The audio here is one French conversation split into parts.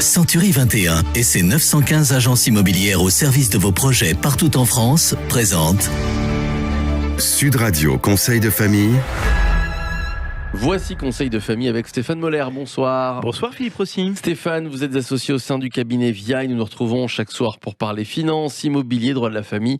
Century 21 et ses 915 agences immobilières au service de vos projets partout en France présentent Sud Radio Conseil de famille. Voici Conseil de famille avec Stéphane Moller. Bonsoir. Bonsoir Philippe Rossi. Stéphane, vous êtes associé au sein du cabinet VIA et nous nous retrouvons chaque soir pour parler finances, immobilier, droit de la famille.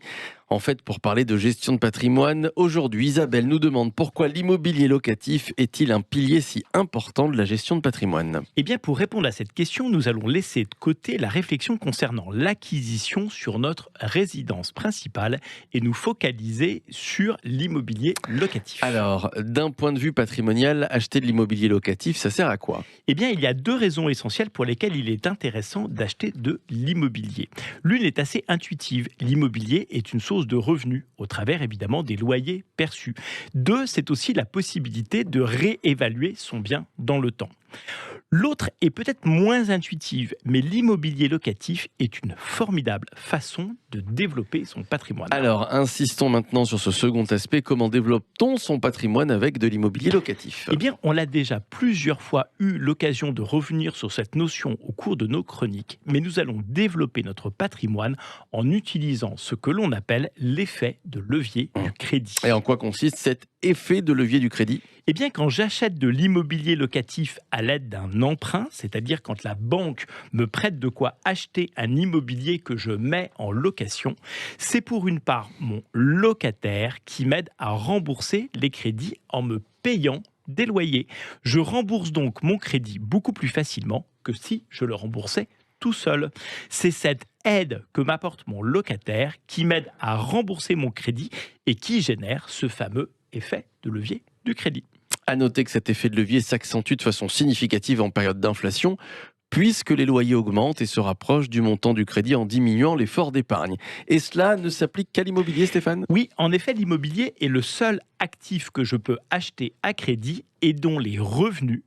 En fait, pour parler de gestion de patrimoine, aujourd'hui, Isabelle nous demande pourquoi l'immobilier locatif est-il un pilier si important de la gestion de patrimoine ? Eh bien, pour répondre à cette question, nous allons laisser de côté la réflexion concernant l'acquisition sur notre résidence principale et nous focaliser sur l'immobilier locatif. Alors, d'un point de vue patrimonial, acheter de l'immobilier locatif, ça sert à quoi ? Eh bien, il y a deux raisons essentielles pour lesquelles il est intéressant d'acheter de l'immobilier. L'une est assez intuitive. L'immobilier est une source de revenus, au travers évidemment des loyers perçus. Deux, c'est aussi la possibilité de réévaluer son bien dans le temps. L'autre est peut-être moins intuitive, mais l'immobilier locatif est une formidable façon de développer son patrimoine. Alors, insistons maintenant sur ce second aspect. Comment développe-t-on son patrimoine avec de l'immobilier locatif ? Eh bien, on l'a déjà plusieurs fois eu l'occasion de revenir sur cette notion au cours de nos chroniques, mais nous allons développer notre patrimoine en utilisant ce que l'on appelle l'effet de levier du crédit. Et en quoi consiste cet effet de levier du crédit ? Eh bien, quand j'achète de l'immobilier locatif à l'aide d'un emprunt, c'est-à-dire quand la banque me prête de quoi acheter un immobilier que je mets en location, c'est pour une part mon locataire qui m'aide à rembourser les crédits en me payant des loyers. Je rembourse donc mon crédit beaucoup plus facilement que si je le remboursais tout seul. C'est cette aide que m'apporte mon locataire qui m'aide à rembourser mon crédit et qui génère ce fameux effet de levier du crédit. À noter que cet effet de levier s'accentue de façon significative en période d'inflation, puisque les loyers augmentent et se rapprochent du montant du crédit en diminuant l'effort d'épargne. Et cela ne s'applique qu'à l'immobilier, Stéphane ? Oui, en effet, l'immobilier est le seul actif que je peux acheter à crédit et dont les revenus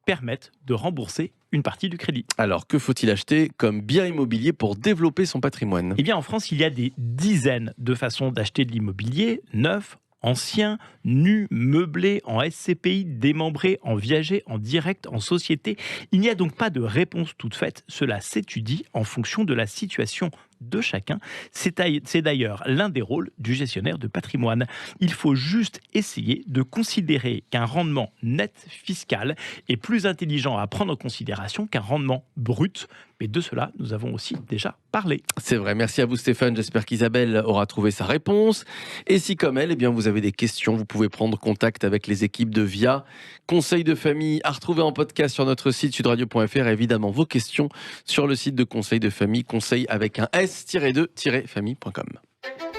permettent de rembourser une partie du crédit. Alors, que faut-il acheter comme bien immobilier pour développer son patrimoine ? Eh bien, en France, il y a des dizaines de façons d'acheter de l'immobilier neuf, ancien, nu, meublé, en SCPI, démembré, en viager, en direct, en société. Il n'y a donc pas de réponse toute faite. Cela s'étudie en fonction de la situation de chacun. C'est d'ailleurs l'un des rôles du gestionnaire de patrimoine. Il faut juste essayer de considérer qu'un rendement net fiscal est plus intelligent à prendre en considération qu'un rendement brut. Mais de cela, nous avons aussi déjà parlé. C'est vrai. Merci à vous, Stéphane. J'espère qu'Isabelle aura trouvé sa réponse. Et si, comme elle, eh bien, vous avez des questions, vous pouvez prendre contact avec les équipes de VIA. Conseil de famille à retrouver en podcast sur notre site sudradio.fr. Évidemment, vos questions sur le site de Conseil de famille, conseil avec un s-2-famille.com.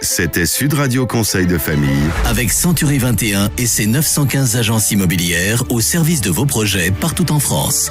C'était Sud Radio Conseil de famille. avec Century 21 et ses 915 agences immobilières au service de vos projets partout en France.